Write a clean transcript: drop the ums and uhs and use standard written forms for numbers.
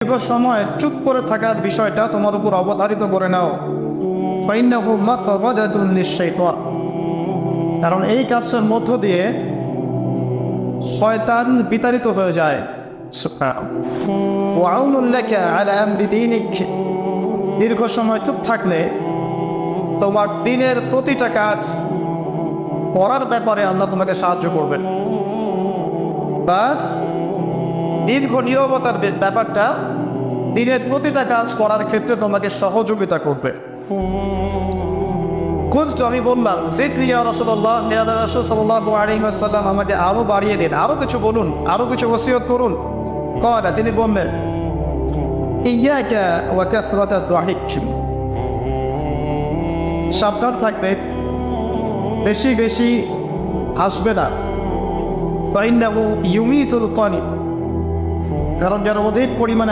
দীর্ঘ সময় চুপ করে থাকার বিষয়টা তোমার উপর অবধারিত করে নাও, ফাইন্নাহু মাতবাদাতুন লিশ-শাইতান, কারণ এই কাজের মধ্য দিয়ে শয়তান বিতাড়িত হয়ে যায়। ওয়া আউনুন লাকা আলা আমরি দীনিক, দীর্ঘ সময় চুপ থাকলে তোমার দিনের প্রতিটা কাজ করার ব্যাপারে আল্লাহ তোমাকে সাহায্য করবেন, বা দীর্ঘ নীরবতার ব্যাপারটা দিনের প্রতিটা কাজ করার ক্ষেত্রে তোমাকে সহযোগিতা করবে। খুঁজতো, আমি বললাম জিদনি ইয়া রাসূলুল্লাহ, ইয়া রাসূল সাল্লাল্লাহু আলাইহি ওয়াসাল্লাম, আমাকে আরো বাড়িয়ে দিন, আরো কিছু বলুন, আরো কিছু ওসিয়ত করুন। ক্বালা, তিনি বললেন ইয়াকা ওয়া কাসরাতাদ দাহিক, সাবধান থাকবে, বেশি বেশি হাসবে না। ফাইন্নাহু ইউমিতুল কানিব, কারণ যারা অধিক পরিমাণে